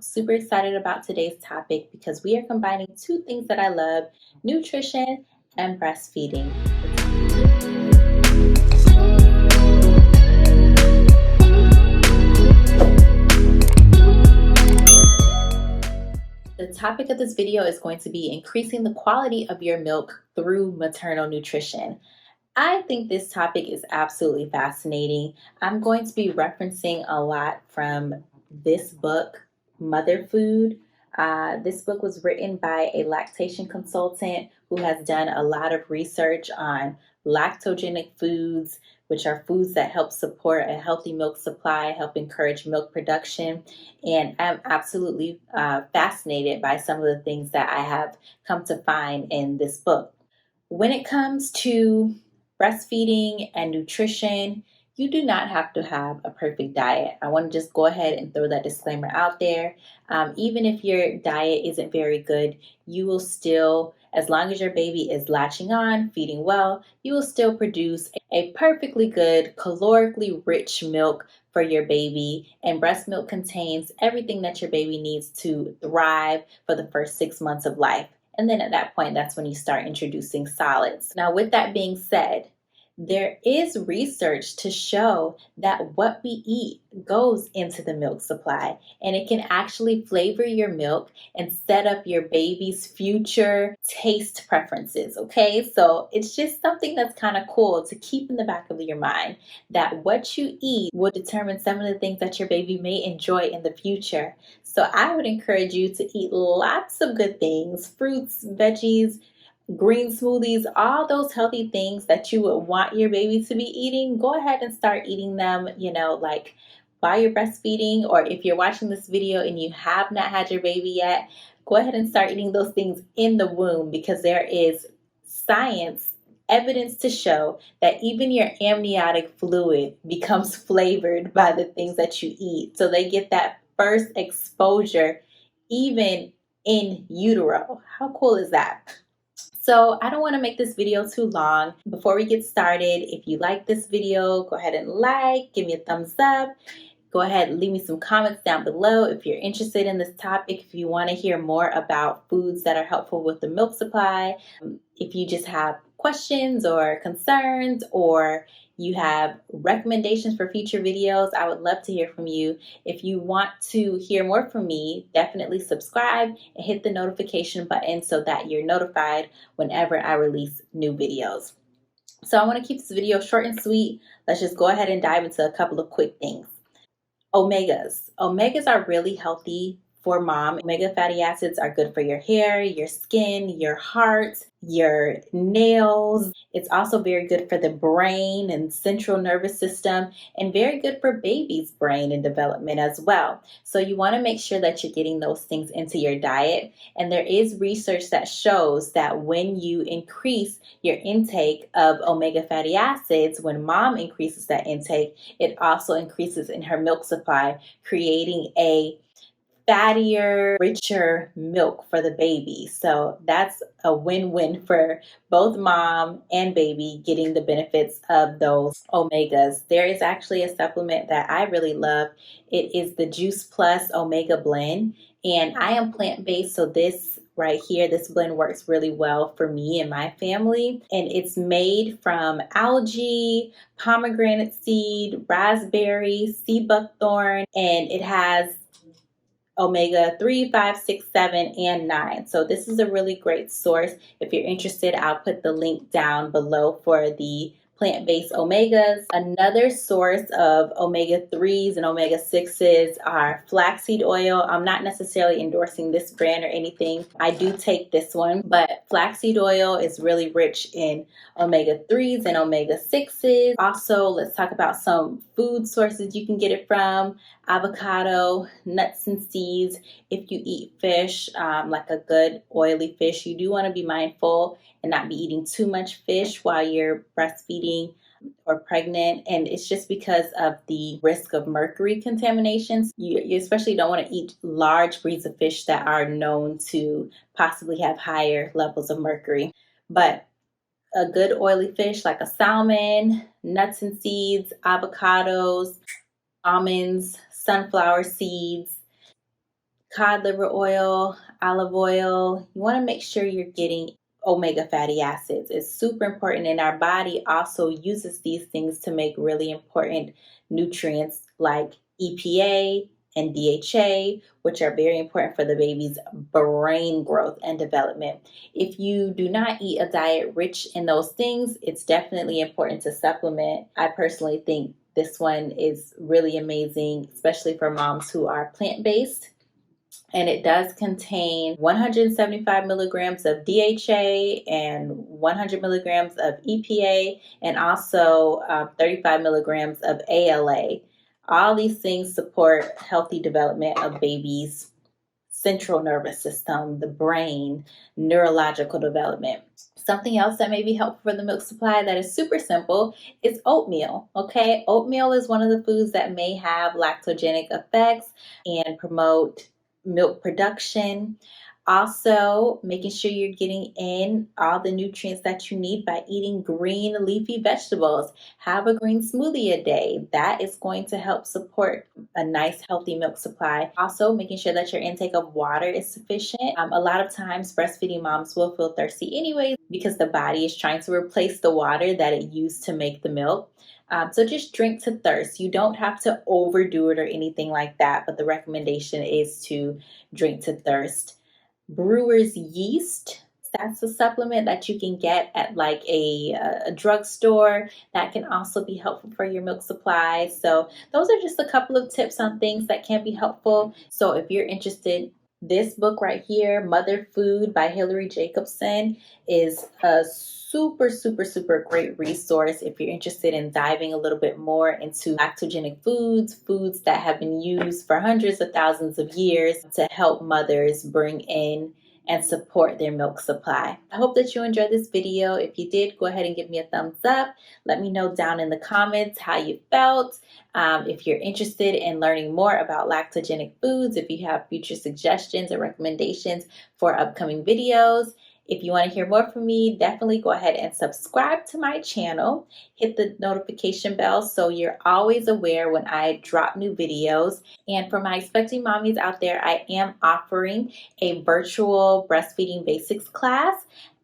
I'm super excited about today's topic because we are combining two things that I love: nutrition and breastfeeding. The topic of this video is going to be increasing the quality of your milk through maternal nutrition. I think this topic is absolutely fascinating. I'm going to be referencing a lot from this book, Mother Food. This book was written by a lactation consultant who has done a lot of research on lactogenic foods, which are foods that help support a healthy milk supply, help encourage milk production. And I'm absolutely fascinated by some of the things that I have come to find in this book. When it comes to breastfeeding and nutrition, you do not have to have a perfect diet. I want to just go ahead and throw that disclaimer out there. Even if your diet isn't very good, you will still, as long as your baby is latching on, feeding well, you will still produce a perfectly good, calorically rich milk for your baby. And breast milk contains everything that your baby needs to thrive for the first 6 months of life. And then at that point, that's when you start introducing solids. Now, with that being said, there is research to show that what we eat goes into the milk supply, and it can actually flavor your milk and set up your baby's future taste preferences. Okay, so it's just something that's kind of cool to keep in the back of your mind, that what you eat will determine some of the things that your baby may enjoy in the future. So I would encourage you to eat lots of good things: fruits, veggies, green smoothies, all those healthy things that you would want your baby to be eating. Go ahead and start eating them, like while you're breastfeeding, or if you're watching this video and you have not had your baby yet, go ahead and start eating those things in the womb, because there is science evidence to show that even your amniotic fluid becomes flavored by the things that you eat. So they get that first exposure even in utero. How cool is that? So I don't want to make this video too long. Before we get started, if you like this video, go ahead and give me a thumbs up. Go ahead and leave me some comments down below if you're interested in this topic, if you want to hear more about foods that are helpful with the milk supply, if you just have questions or concerns, or you have recommendations for future videos. I would love to hear from you. If you want to hear more from me, definitely subscribe and hit the notification button so that you're notified whenever I release new videos. So I want to keep this video short and sweet. Let's just go ahead and dive into a couple of quick things. Omegas. Omegas are really healthy for mom. Omega fatty acids are good for your hair, your skin, your heart, your nails. It's also very good for the brain and central nervous system, and very good for baby's brain and development as well. So you want to make sure that you're getting those things into your diet. And there is research that shows that when you increase your intake of omega fatty acids, when mom increases that intake, it also increases in her milk supply, creating a fattier, richer milk for the baby. So that's a win-win for both mom and baby, getting the benefits of those omegas. There is actually a supplement that I really love. It is the Juice Plus Omega Blend, and I am plant-based, so this right here, this blend works really well for me and my family. And it's made from algae, pomegranate seed, raspberry, sea buckthorn, and it has omega 3, 5, 6, 7, and 9. So this is a really great source. If you're interested, I'll put the link down below for the plant-based omegas. Another source of omega 3s and omega 6s are flaxseed oil. I'm not necessarily endorsing this brand or anything. I do take this one, but flaxseed oil is really rich in omega 3s and omega 6s. Also, let's talk about some food sources you can get it from: avocado, nuts and seeds. If you eat fish, like a good oily fish, you do want to be mindful and not be eating too much fish while you're breastfeeding or pregnant. And it's just because of the risk of mercury contaminations. You especially don't want to eat large breeds of fish that are known to possibly have higher levels of mercury. But a good oily fish like a salmon, nuts and seeds, avocados, almonds, sunflower seeds, cod liver oil, olive oil. You want to make sure you're getting omega fatty acids. It's super important, and our body also uses these things to make really important nutrients like EPA and DHA, which are very important for the baby's brain growth and development. If you do not eat a diet rich in those things, it's definitely important to supplement. I personally think this one is really amazing, especially for moms who are plant-based. And it does contain 175 milligrams of DHA and 100 milligrams of EPA, and also 35 milligrams of ALA. All these things support healthy development of babies' central nervous system, the brain, neurological development. Something else that may be helpful for the milk supply that is super simple is oatmeal. Okay, oatmeal is one of the foods that may have lactogenic effects and promote milk production. Also, making sure you're getting in all the nutrients that you need by eating green leafy vegetables. Have a green smoothie a day. That is going to help support a nice healthy milk supply. Also, making sure that your intake of water is sufficient. A lot of times breastfeeding moms will feel thirsty anyway because the body is trying to replace the water that it used to make the milk. So just drink to thirst. You don't have to overdo it or anything like that, but the recommendation is to drink to thirst. Brewers Yeast, that's a supplement that you can get at like a drugstore that can also be helpful for your milk supply. So those are just a couple of tips on things that can be helpful. So if you're interested, this book right here, Mother Food by Hilary Jacobson, is a super great resource if you're interested in diving a little bit more into lactogenic foods that have been used for hundreds of thousands of years to help mothers bring in and support their milk supply. I hope that you enjoyed this video. If you did, go ahead and give me a thumbs up. Let me know down in the comments how you felt. If you're interested in learning more about lactogenic foods, if you have future suggestions or recommendations for upcoming videos. If you want to hear more from me, definitely go ahead and subscribe to my channel. Hit the notification bell so you're always aware when I drop new videos. And for my expecting mommies out there, I am offering a virtual breastfeeding basics class.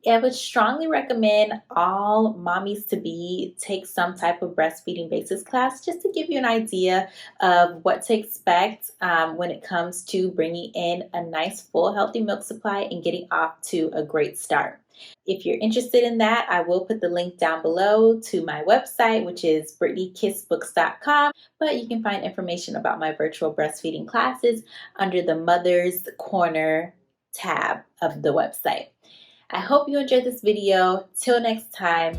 I would strongly recommend all mommies to take some type of breastfeeding basics class just to give you an idea of what to expect when it comes to bringing in a nice, full, healthy milk supply and getting off to a great start. If you're interested in that, I will put the link down below to my website, which is BrittanyKissBooks.com. But you can find information about my virtual breastfeeding classes under the Mother's Corner tab of the website. I hope you enjoyed this video. Till next time.